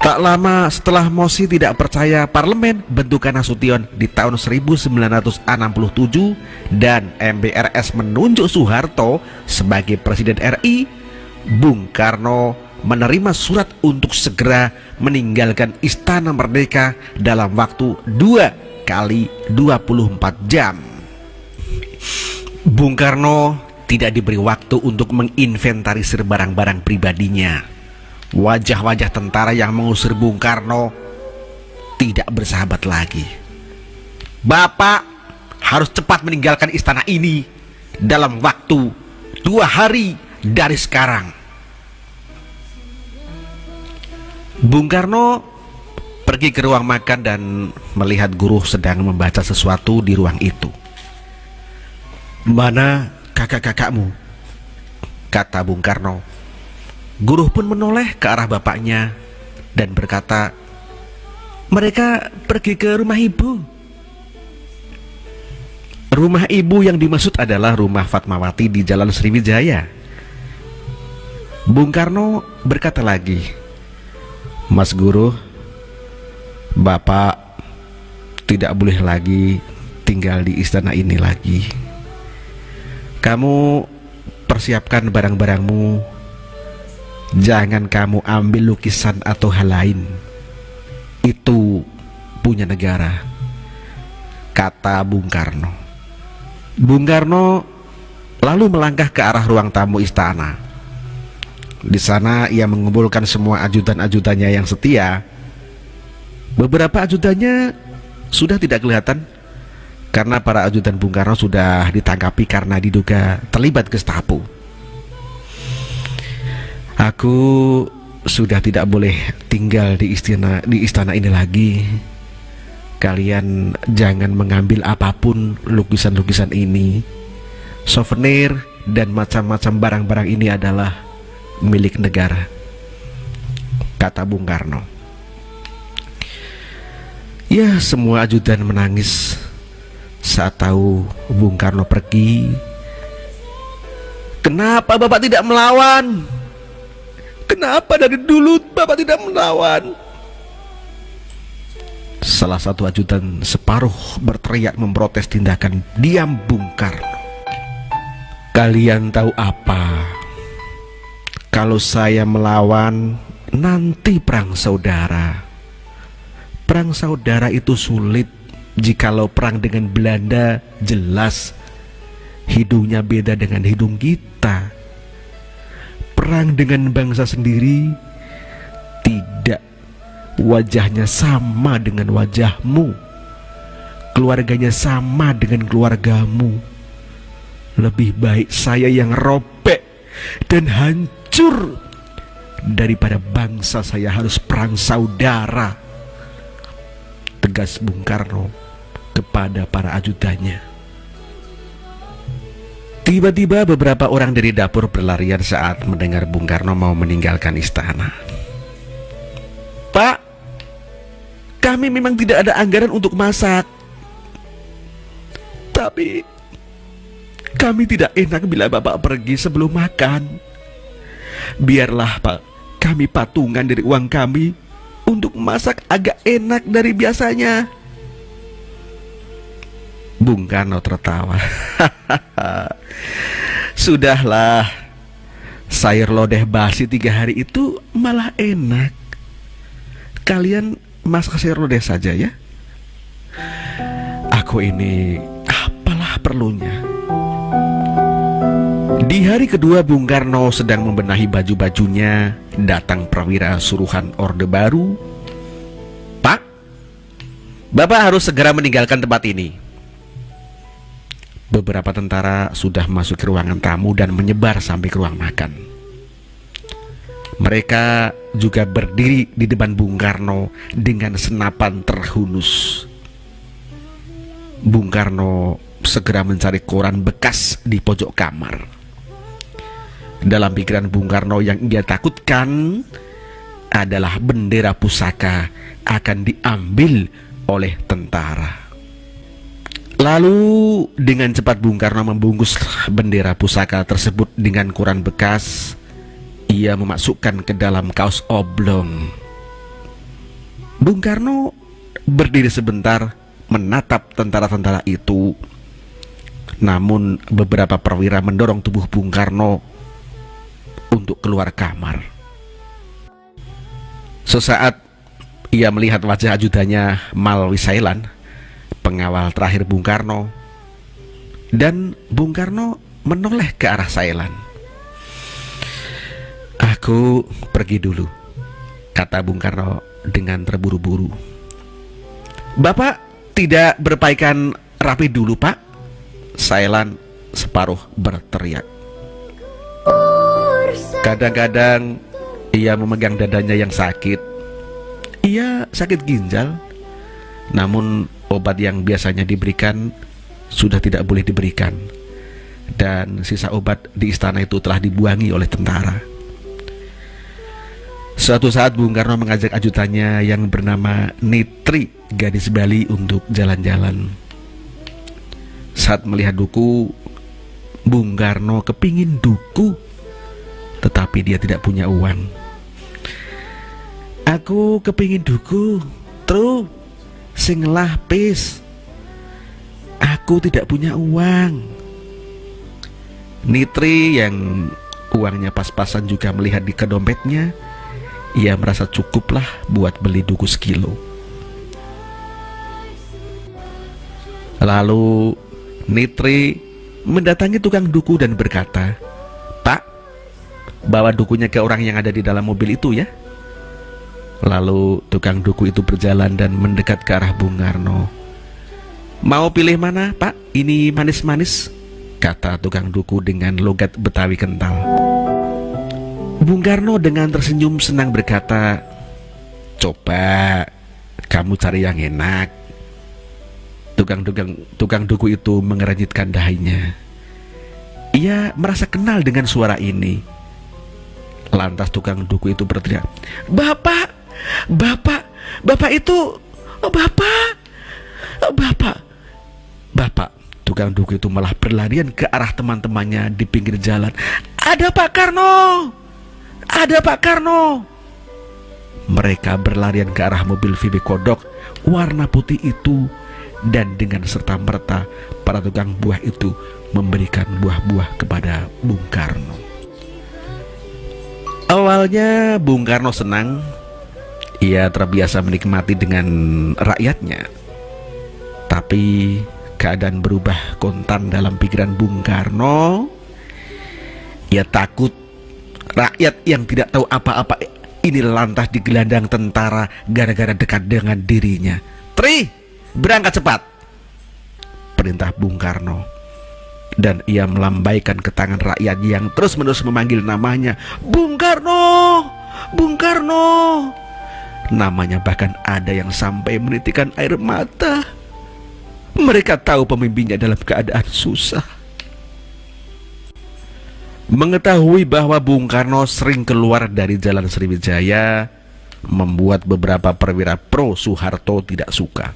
Tak lama setelah mosi tidak percaya parlemen bentukan Nasution di tahun 1967 dan MBRS menunjuk Soeharto sebagai Presiden RI, Bung Karno menerima surat untuk segera meninggalkan Istana Merdeka dalam waktu 2 kali 24 jam. Bung Karno tidak diberi waktu untuk menginventarisir barang-barang pribadinya. Wajah-wajah tentara yang mengusir Bung Karno tidak bersahabat lagi. Bapak harus cepat meninggalkan istana ini dalam waktu 2 hari dari sekarang. Bung Karno pergi ke ruang makan dan melihat guru sedang membaca sesuatu di ruang itu. "Mana kakak-kakakmu?" kata Bung Karno. Guru pun menoleh ke arah bapaknya dan berkata, "Mereka pergi ke rumah ibu." Rumah ibu yang dimaksud adalah rumah Fatmawati di Jalan Sriwijaya. Bung Karno berkata lagi, "Mas Guru, Bapak tidak boleh lagi tinggal di istana ini lagi. Kamu persiapkan barang-barangmu. Jangan kamu ambil lukisan atau hal lain. Itu punya negara," kata Bung Karno. Bung Karno lalu melangkah ke arah ruang tamu istana. Di sana ia mengumpulkan semua ajudan-ajudannya yang setia. Beberapa ajudannya sudah tidak kelihatan karena para ajudan Bung Karno sudah ditangkapi karena diduga terlibat Gestapo. "Aku sudah tidak boleh tinggal di istana ini lagi. Kalian jangan mengambil apapun lukisan-lukisan ini. Souvenir dan macam-macam barang-barang ini adalah milik negara," kata Bung Karno. Ya, semua ajudan menangis saat tahu Bung Karno pergi. "Kenapa Bapak tidak melawan? Kenapa dari dulu Bapak tidak melawan?" Salah satu ajudan separuh berteriak memprotes tindakan diam Bung Karno. "Kalian tahu apa? Kalau saya melawan, nanti perang saudara. Perang saudara itu sulit. Jikalau perang dengan Belanda, jelas hidungnya beda dengan hidung kita. Perang dengan bangsa sendiri, tidak. Wajahnya sama dengan wajahmu, keluarganya sama dengan keluargamu. Lebih baik saya yang robek dan hancur daripada bangsa saya harus perang saudara," tegas Bung Karno kepada para ajudannya. Tiba-tiba beberapa orang dari dapur berlarian saat mendengar Bung Karno mau meninggalkan istana. "Pak, kami memang tidak ada anggaran untuk masak. Tapi kami tidak enak bila Bapak pergi sebelum makan. Biarlah Pak, kami patungan dari uang kami untuk masak agak enak dari biasanya." Bung Karno tertawa. "Sudahlah, sayur lodeh basi 3 hari itu malah enak. Kalian masak sayur lodeh saja ya. Aku ini apalah perlunya." Di hari kedua Bung Karno sedang membenahi baju-bajunya, datang perwira suruhan Orde Baru. "Pak, Bapak harus segera meninggalkan tempat ini." Beberapa tentara sudah masuk ke ruangan tamu dan menyebar sampai ke ruang makan. Mereka juga berdiri di depan Bung Karno dengan senapan terhunus. Bung Karno segera mencari koran bekas di pojok kamar. Dalam pikiran Bung Karno yang ia takutkan adalah bendera pusaka akan diambil oleh tentara. Lalu dengan cepat Bung Karno membungkus bendera pusaka tersebut dengan koran bekas. Ia memasukkan ke dalam kaos oblong. Bung Karno berdiri sebentar menatap tentara-tentara itu. Namun beberapa perwira mendorong tubuh Bung Karno untuk keluar kamar. Sesaat ia melihat wajah ajudannya Mal Wisailan, pengawal terakhir Bung Karno, dan Bung Karno menoleh ke arah Sailan. "Aku pergi dulu," kata Bung Karno dengan terburu-buru. "Bapak tidak berpakaian rapi dulu, Pak?" Sailan separuh berteriak. Kadang-kadang ia memegang dadanya yang sakit. Ia sakit ginjal, namun obat yang biasanya diberikan sudah tidak boleh diberikan, dan sisa obat di istana itu telah dibuangi oleh tentara. Suatu saat Bung Karno mengajak ajutannya yang bernama Nitri, gadis Bali, untuk jalan-jalan. Saat melihat duku, Bung Karno kepingin duku, tetapi dia tidak punya uang. "Aku kepingin duku, tru, sing lapis. Aku tidak punya uang." Nitri yang uangnya pas-pasan juga melihat di ke dompetnya. Ia merasa cukuplah buat beli duku sekilo. Lalu Nitri mendatangi tukang duku dan berkata, "Pak, bawa dukunya ke orang yang ada di dalam mobil itu ya." Lalu tukang duku itu berjalan dan mendekat ke arah Bung Karno. "Mau pilih mana, Pak? Ini manis-manis," kata tukang duku dengan logat Betawi kental. Bung Karno dengan tersenyum senang berkata, "Coba kamu cari yang enak." Tukang duku itu mengernyitkan dahinya. Ia merasa kenal dengan suara ini. Lantas tukang duku itu berteriak, "Bapak! Bapak itu, Bapak!" Tukang duku itu malah berlarian ke arah teman-temannya di pinggir jalan. "Ada Pak Karno! Ada Pak Karno!" Mereka berlarian ke arah mobil VW Kodok warna putih itu, dan dengan serta-merta para tukang buah itu memberikan buah-buah kepada Bung Karno. Awalnya Bung Karno senang. Ia terbiasa menikmati dengan rakyatnya. Tapi keadaan berubah kontan dalam pikiran Bung Karno. Ia takut rakyat yang tidak tahu apa-apa ini lantas digelandang tentara gara-gara dekat dengan dirinya. "Tri, berangkat cepat!" perintah Bung Karno. Dan ia melambaikan ke tangan rakyat yang terus-menerus memanggil namanya, "Bung Karno! Bung Karno!" Namanya bahkan ada yang sampai menitikkan air mata. Mereka tahu pemimpinnya dalam keadaan susah. Mengetahui bahwa Bung Karno sering keluar dari Jalan Sriwijaya membuat beberapa perwira pro Soeharto tidak suka.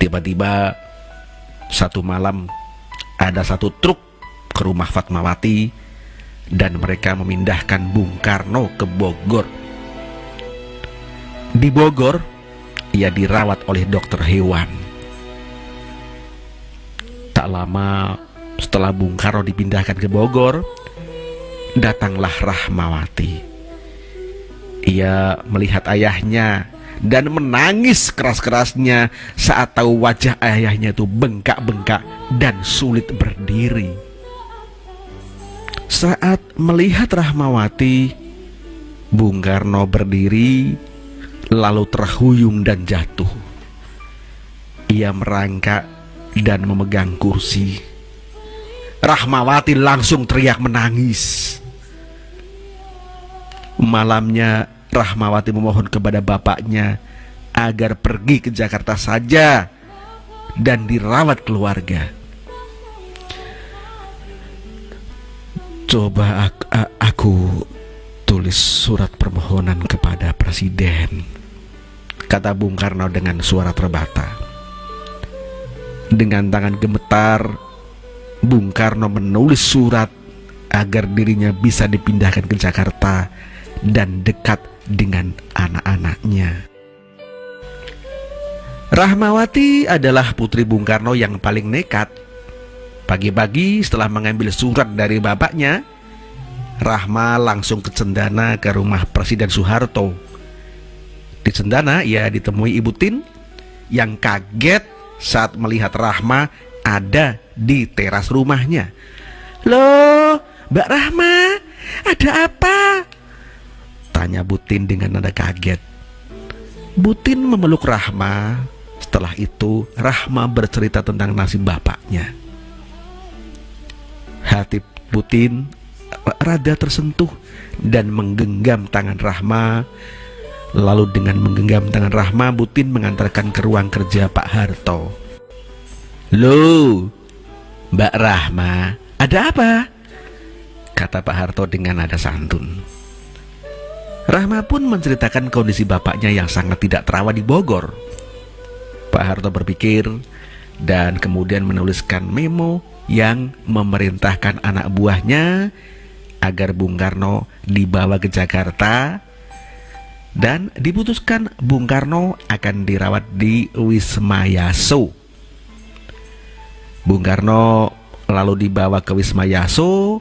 Tiba-tiba satu malam ada satu truk ke rumah Fatmawati dan mereka memindahkan Bung Karno ke Bogor. Di Bogor, ia dirawat oleh dokter hewan. Tak lama setelah Bung Karno dipindahkan ke Bogor, datanglah Rahmawati. Ia melihat ayahnya dan menangis keras-kerasnya saat tahu wajah ayahnya itu bengkak-bengkak dan sulit berdiri. Saat melihat Rahmawati, Bung Karno berdiri lalu terhuyung dan jatuh. Ia merangkak dan memegang kursi. Rahmawati langsung teriak menangis. Malamnya Rahmawati memohon kepada bapaknya agar pergi ke Jakarta saja dan dirawat keluarga. "Coba aku tulis surat permohonan kepada presiden," kata Bung Karno dengan suara terbata. Dengan tangan gemetar, Bung Karno menulis surat agar dirinya bisa dipindahkan ke Jakarta dan dekat dengan anak-anaknya. Rahmawati adalah putri Bung Karno yang paling nekat. Pagi-pagi setelah mengambil surat dari bapaknya, Rahma langsung ke Cendana ke rumah Presiden Soeharto. Di Cendana ia ditemui Ibu Tin yang kaget saat melihat Rahma ada di teras rumahnya. "Loh, Mbak Rahma, ada apa?" tanya Bu Tin dengan nada kaget. Bu Tin memeluk Rahma. Setelah itu Rahma bercerita tentang nasib bapaknya. Hati Bu Tin rada tersentuh dan menggenggam tangan Rahma. Lalu dengan menggenggam tangan Rahma, Bu Tin mengantarkan ke ruang kerja Pak Harto. "Loh, Mbak Rahma, ada apa?" kata Pak Harto dengan nada santun. Rahma pun menceritakan kondisi bapaknya yang sangat tidak terawat di Bogor. Pak Harto berpikir dan kemudian menuliskan memo yang memerintahkan anak buahnya agar Bung Karno dibawa ke Jakarta dan diputuskan Bung Karno akan dirawat di Wisma Yaso. Bung Karno lalu dibawa ke Wisma Yaso,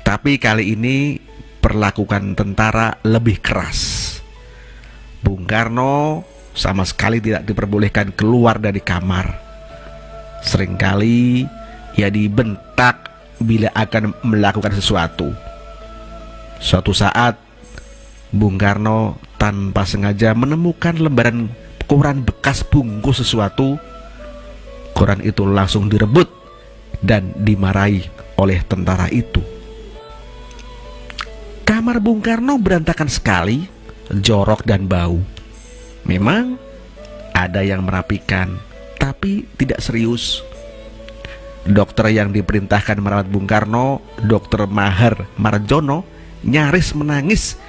tapi kali ini perlakukan tentara lebih keras. Bung Karno sama sekali tidak diperbolehkan keluar dari kamar. Seringkali ia dibentak bila akan melakukan sesuatu. Suatu saat Bung Karno tanpa sengaja menemukan lembaran koran bekas bungkus sesuatu. Koran itu langsung direbut dan dimarahi oleh tentara itu. Kamar Bung Karno berantakan sekali, jorok dan bau. Memang ada yang merapikan, tapi tidak serius. Dokter yang diperintahkan merawat Bung Karno, Dr. Maher Marjono, nyaris menangis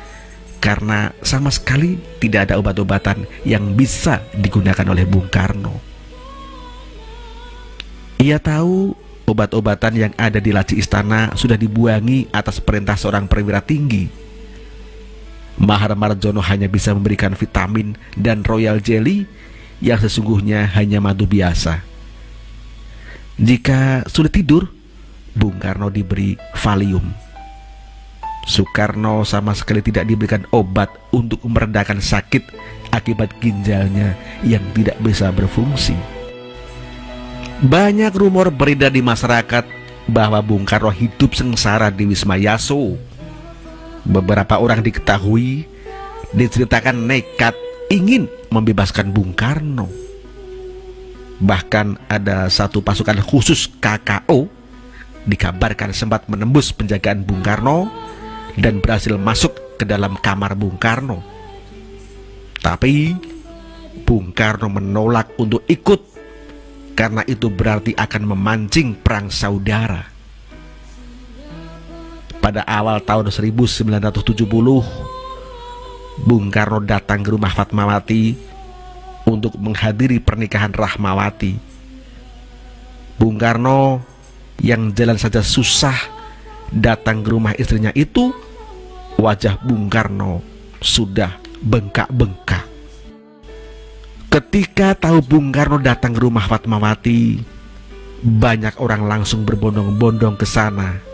karena sama sekali tidak ada obat-obatan yang bisa digunakan oleh Bung Karno. Ia tahu obat-obatan yang ada di laci istana sudah dibuangi atas perintah seorang perwira tinggi. Maher Marjono hanya bisa memberikan vitamin dan royal jelly yang sesungguhnya hanya madu biasa. Jika sudah tidur, Bung Karno diberi Valium. Soekarno sama sekali tidak diberikan obat untuk meredakan sakit akibat ginjalnya yang tidak bisa berfungsi. Banyak rumor beredar di masyarakat bahwa Bung Karno hidup sengsara di Wisma Yaso. Beberapa orang diketahui diceritakan nekat ingin membebaskan Bung Karno. Bahkan ada satu pasukan khusus KKO dikabarkan sempat menembus penjagaan Bung Karno dan berhasil masuk ke dalam kamar Bung Karno. Tapi Bung Karno menolak untuk ikut karena itu berarti akan memancing perang saudara. Pada awal tahun 1970, Bung Karno datang ke rumah Fatmawati untuk menghadiri pernikahan Rahmawati. Bung Karno yang jalan saja susah datang ke rumah istrinya itu, wajah Bung Karno sudah bengkak-bengkak. Ketika tahu Bung Karno datang ke rumah Fatmawati, banyak orang langsung berbondong-bondong ke sana.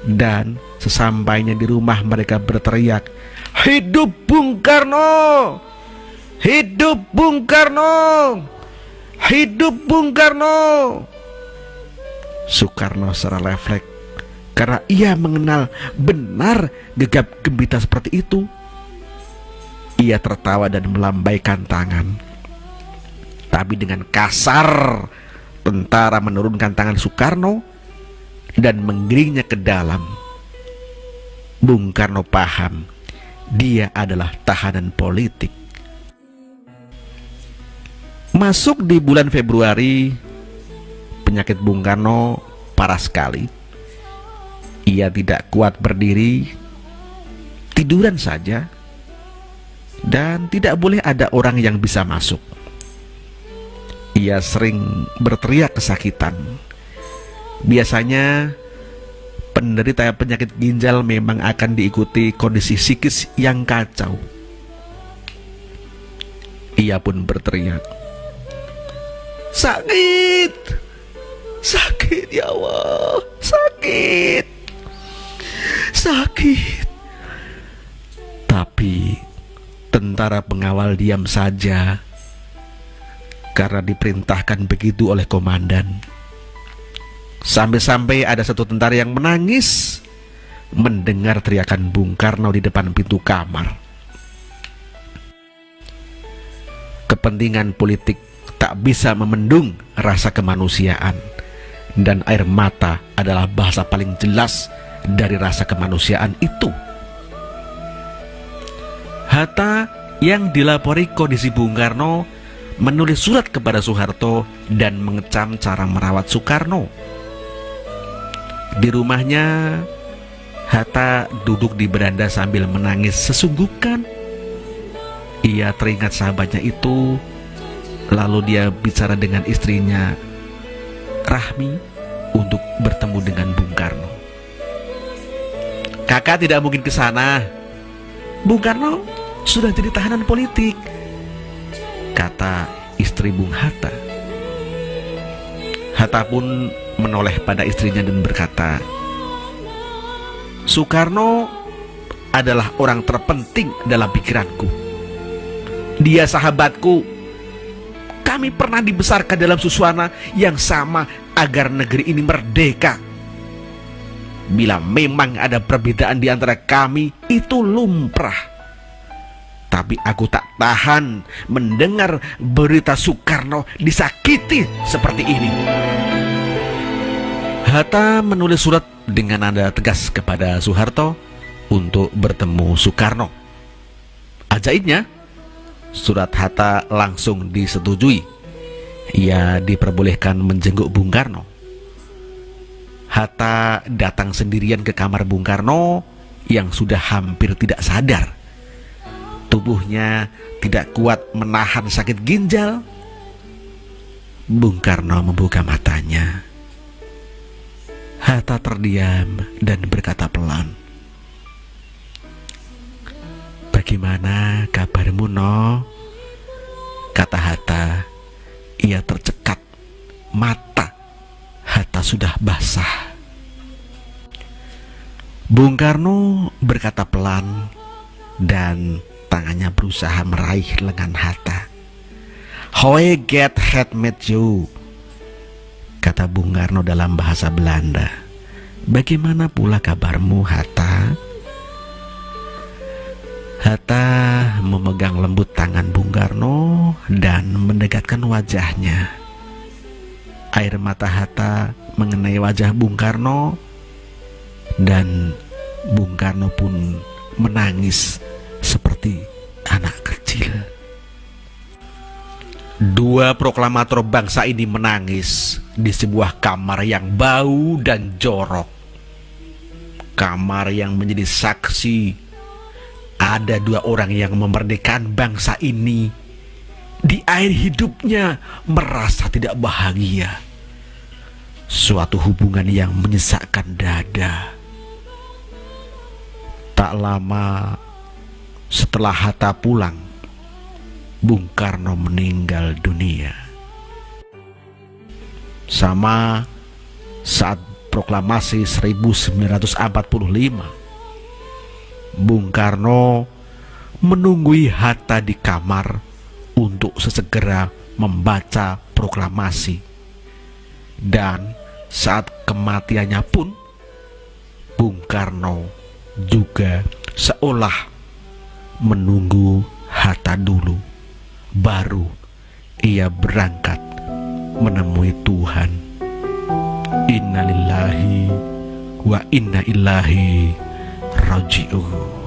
Dan sesampainya di rumah mereka berteriak, "Hidup Bung Karno! Hidup Bung Karno! Hidup Bung Karno!" Soekarno secara refleks, karena ia mengenal benar gegap gempita seperti itu, ia tertawa dan melambaikan tangan. Tapi dengan kasar, tentara menurunkan tangan Soekarno dan menggiringnya ke dalam. Bung Karno paham dia adalah tahanan politik. Masuk di bulan Februari, penyakit Bung Karno parah sekali. Ia tidak kuat berdiri, tiduran saja, dan tidak boleh ada orang yang bisa masuk. Ia sering berteriak kesakitan. Biasanya penderita penyakit ginjal memang akan diikuti kondisi psikis yang kacau. Ia pun berteriak, sakit, sakit ya Allah, sakit, sakit. Tapi tentara pengawal diam saja karena diperintahkan begitu oleh komandan. Sampai-sampai ada satu tentara yang menangis mendengar teriakan Bung Karno di depan pintu kamar. Kepentingan politik tak bisa memendung rasa kemanusiaan, dan air mata adalah bahasa paling jelas dari rasa kemanusiaan itu. Hatta yang dilapori kondisi Bung Karno menulis surat kepada Soeharto dan mengecam cara merawat Soekarno. Di rumahnya, Hatta duduk di beranda sambil menangis sesungguhkan. Ia teringat sahabatnya itu, lalu dia bicara dengan istrinya Rahmi untuk bertemu dengan Bung Karno. Kakak tidak mungkin ke sana. Bung Karno sudah jadi tahanan politik, kata istri Bung Hatta. Hatta pun menoleh pada istrinya dan berkata, Soekarno adalah orang terpenting dalam pikiranku. Dia sahabatku. Kami pernah dibesarkan dalam suasana yang sama agar negeri ini merdeka. Bila memang ada perbedaan di antara kami, itu lumrah. Tapi aku tak tahan mendengar berita Soekarno disakiti seperti ini. Hatta menulis surat dengan nada tegas kepada Soeharto untuk bertemu Soekarno. Ajaibnya, surat Hatta langsung disetujui. Ia diperbolehkan menjenguk Bung Karno. Hatta datang sendirian ke kamar Bung Karno yang sudah hampir tidak sadar. Tubuhnya tidak kuat menahan sakit ginjal. Bung Karno membuka matanya. Hatta terdiam dan berkata pelan, "Bagaimana kabarmu, No?" kata Hatta. Ia tercekat. Mata Hatta sudah basah. Bung Karno berkata pelan dan tangannya berusaha meraih lengan Hatta. "Hoe get het met you?" kata Bung Karno dalam bahasa Belanda. "Bagaimana pula kabarmu, Hatta?" Hatta memegang lembut tangan Bung Karno dan mendekatkan wajahnya. Air mata Hatta mengenai wajah Bung Karno, dan Bung Karno pun menangis seperti anak kecil. Dua proklamator bangsa ini menangis di sebuah kamar yang bau dan jorok. Kamar yang menjadi saksi ada dua orang yang memerdekakan bangsa ini di akhir hidupnya merasa tidak bahagia. Suatu hubungan yang menyesakkan dada. Tak lama setelah Hatta pulang, Bung Karno meninggal dunia. Sama saat proklamasi 1945, Bung Karno menunggui Hatta di kamar untuk sesegera membaca proklamasi. Dan saat kematiannya pun, Bung Karno juga seolah menunggu Hatta dulu, baru ia berangkat menemui Tuhan. Innalillahi wa inna ilaihi raji'un.